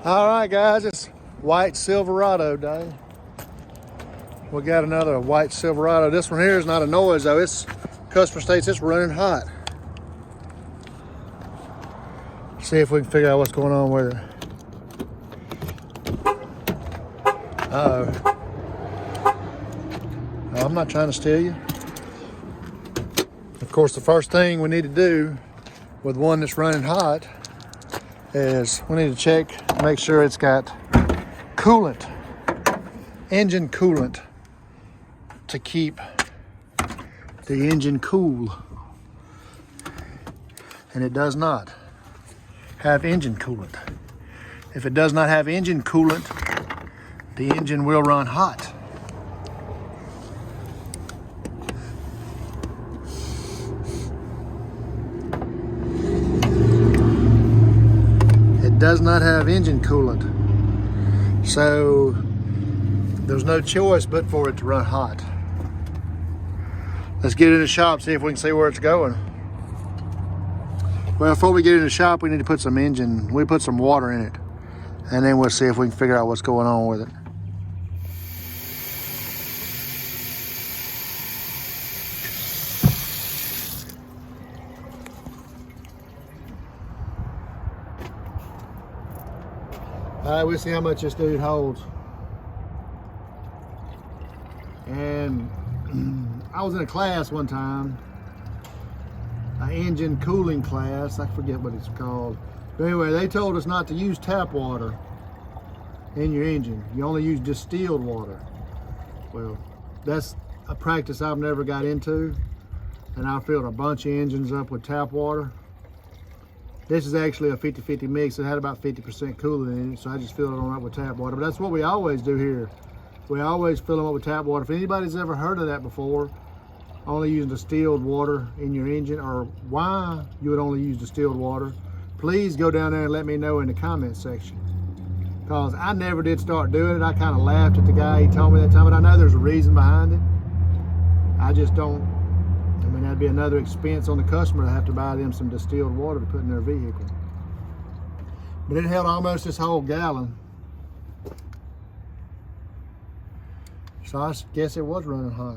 All right, guys, it's white Silverado day. We got another white Silverado. This one here is not a noise though. It's customer states it's running hot. See if we can figure out what's going on with it. Uh-oh. I'm not trying to steal you. Of course, the first thing we need to do with one that's running hot is we need to check, make sure it's got coolant, engine coolant, to keep the engine cool. And it does not have engine coolant. If it does not have engine coolant, the engine will run hot. It does not have engine coolant. So there's no choice but for it to run hot. Let's get it in the shop, see if we can see where it's going. Well, before we get in the shop, we need to put some put some water in it. And then we'll see if we can figure out what's going on with it. All right, we'll see how much this dude holds. And I was in a class one time, an engine cooling class. I forget what it's called. But anyway, they told us not to use tap water in your engine. You only use distilled water. Well, that's a practice I've never got into. And I filled a bunch of engines up with tap water. This is actually a 50-50 mix. It had about 50% coolant in it, so I just filled it on up with tap water. But that's what we always do here. We always fill them up with tap water. If anybody's ever heard of that before, only using distilled water in your engine, or why you would only use distilled water, please go down there and let me know in the comment section. Because I never did start doing it. I kind of laughed at the guy. He told me that time, but I know there's a reason behind it. I just don't. I mean, that'd be another expense on the customer to have to buy them some distilled water to put in their vehicle. But it held almost this whole gallon. So I guess it was running hot.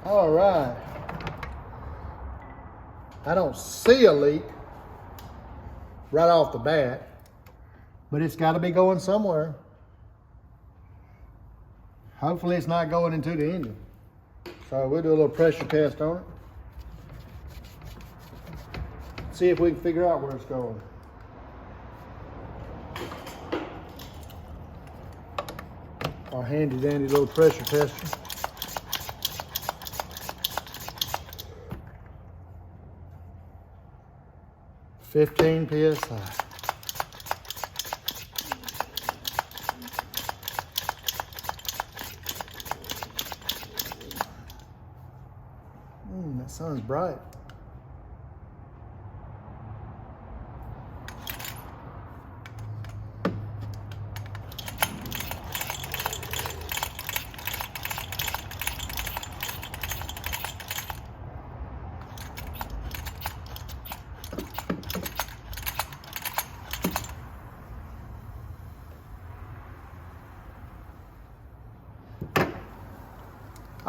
All right. I don't see a leak right off the bat, but it's got to be going somewhere. Hopefully it's not going into the engine. So we'll do a little pressure test on it. See if we can figure out where it's going. Our handy dandy little pressure tester. $15 PSI. That sun's bright.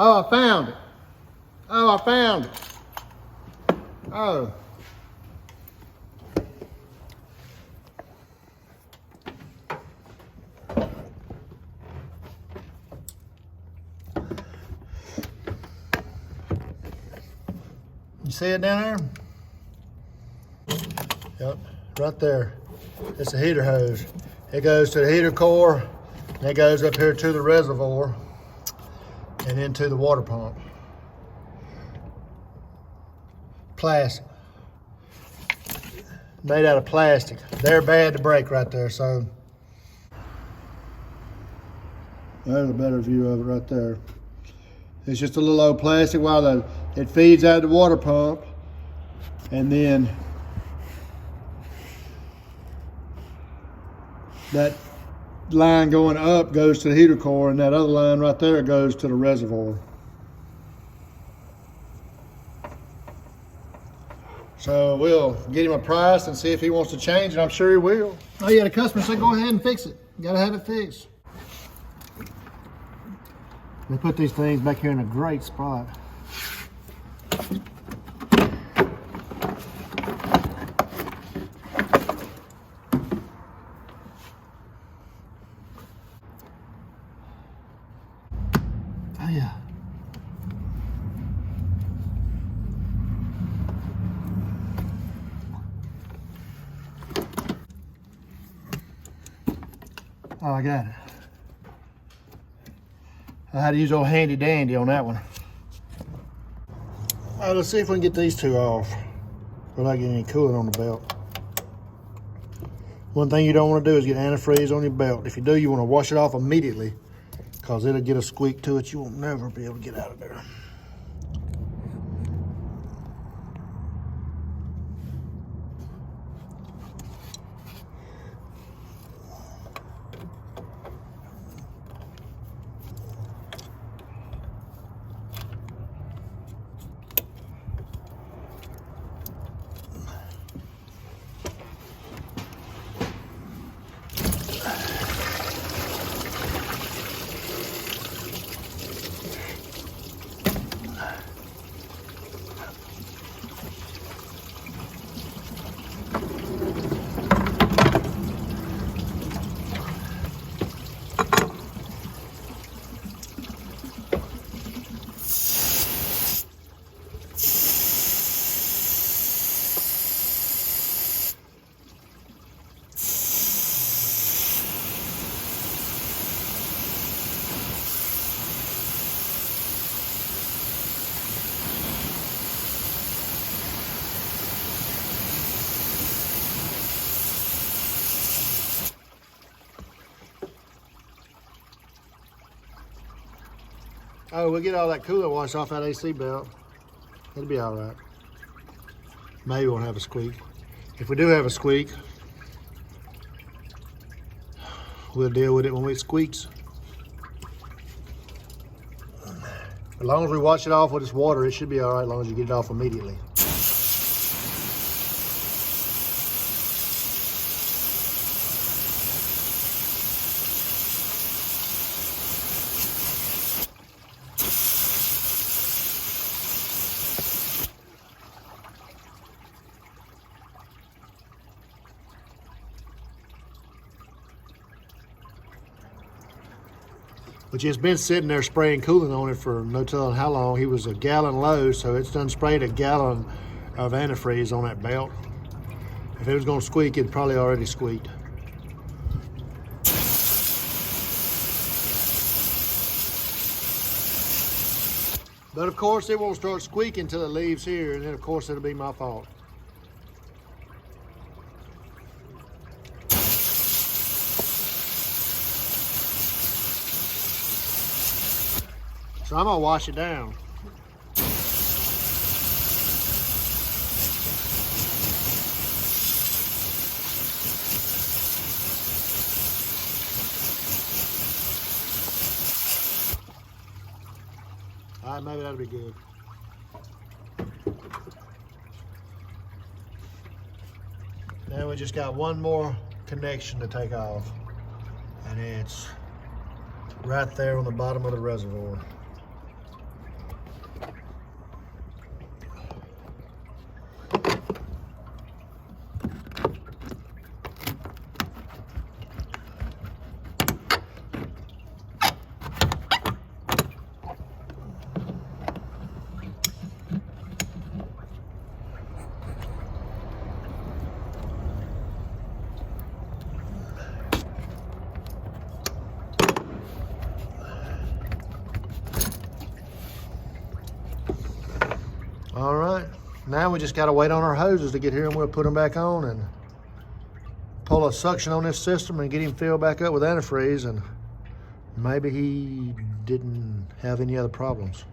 Oh, I found it. Oh, I found it. Oh. You see it down there? Yep, right there. It's a heater hose. It goes to the heater core, and it goes up here to the reservoir and into the water pump. Plastic. Made out of plastic. They're bad to break right there, so. There's a better view of it right there. It's just a little old plastic while it feeds out of the water pump, and then that line going up goes to the heater core, and that other line right there goes to the reservoir. So we'll get him a price and see if he wants to change it. I'm sure he will. Oh yeah, the customer said go ahead and fix it. You gotta have it fixed. They put these things back here in a great spot. Oh yeah. Oh, I got it. I had to use old handy dandy on that one. All right, let's see if we can get these two off without getting any coolant on the belt. One thing you don't want to do is get antifreeze on your belt. If you do, you want to wash it off immediately because it'll get a squeak to it. You won't never be able to get out of there. Oh, we'll get all that coolant wash off that AC belt. It'll be all right. Maybe we won't have a squeak. If we do have a squeak, we'll deal with it when it squeaks. As long as we wash it off with this water, it should be all right as long as you get it off immediately. But it's been sitting there spraying coolant on it for no telling how long. He was a gallon low, so it's done sprayed a gallon of antifreeze on that belt. If it was gonna squeak, it'd probably already squeaked. But of course, it won't start squeaking until it leaves here, and then of course it'll be my fault. So I'm gonna wash it down. All right, maybe that'll be good. Now we just got one more connection to take off, and it's right there on the bottom of the reservoir. All right, now we just gotta wait on our hoses to get here and we'll put them back on and pull a suction on this system and get him filled back up with antifreeze, and maybe he didn't have any other problems.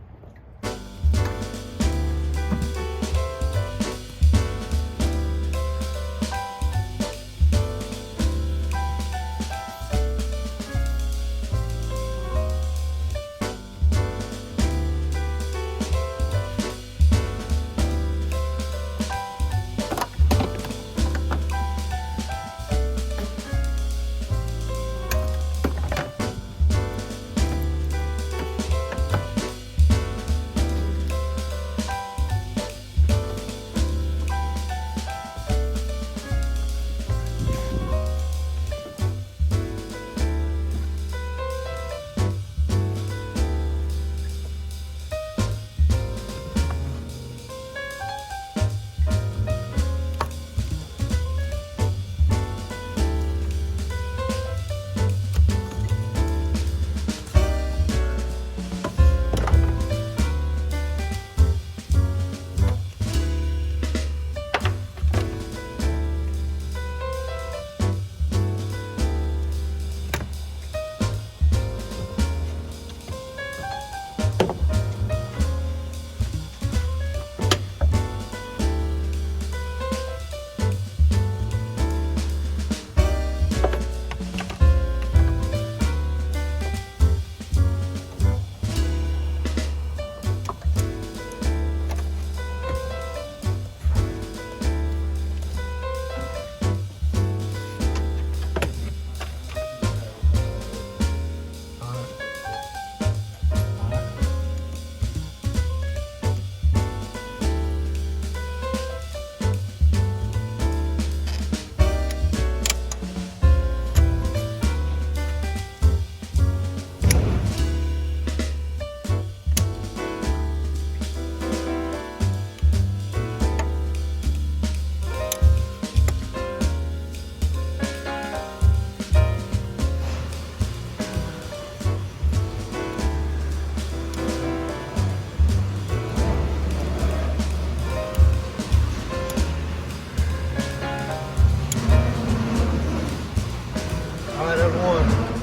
All right, that's one.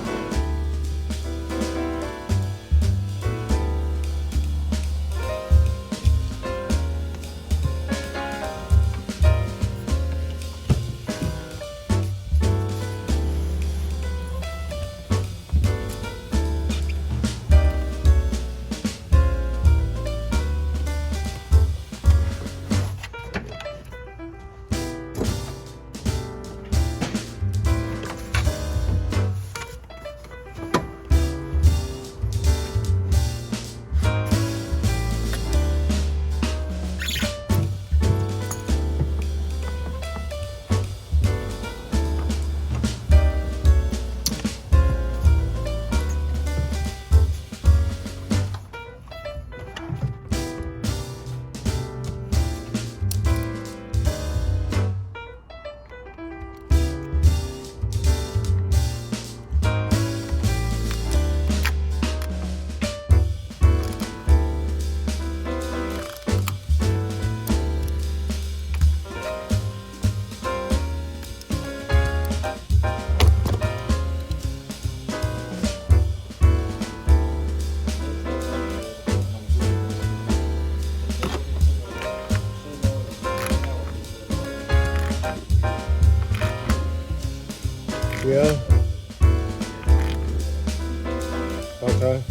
Yeah. Okay.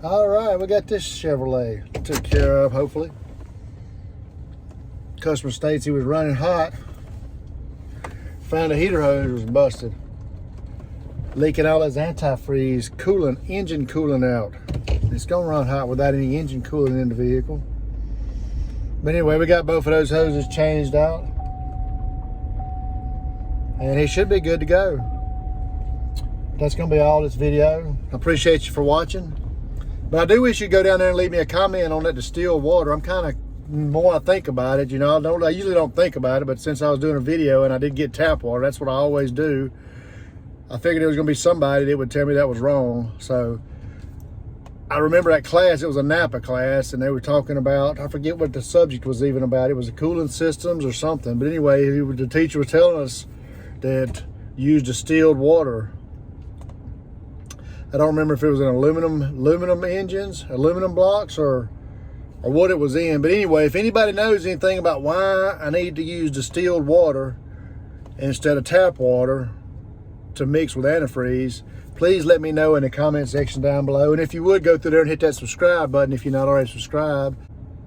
All right, we got this Chevrolet took care of, hopefully. Customer states he was running hot. Found a heater hose was busted. Leaking all his antifreeze coolant, engine coolant out. It's gonna run hot without any engine coolant in the vehicle. But anyway, we got both of those hoses changed out. And he should be good to go. That's gonna be all this video. I appreciate you for watching. But I do wish you'd go down there and leave me a comment on that distilled water. I'm kind of, more I think about it, you know, I usually don't think about it, but since I was doing a video and I did get tap water, that's what I always do. I figured there was gonna be somebody that would tell me that was wrong. So I remember that class, it was a Napa class, and they were talking about, I forget what the subject was even about. It was the cooling systems or something. But anyway, the teacher was telling us that use distilled water. I don't remember if it was in aluminum engines, aluminum blocks, or what it was in. But anyway, if anybody knows anything about why I need to use distilled water instead of tap water to mix with antifreeze, please let me know in the comment section down below. And if you would, go through there and hit that subscribe button if you're not already subscribed.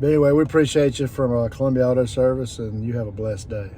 But anyway, we appreciate you from Columbia Auto Service, and you have a blessed day.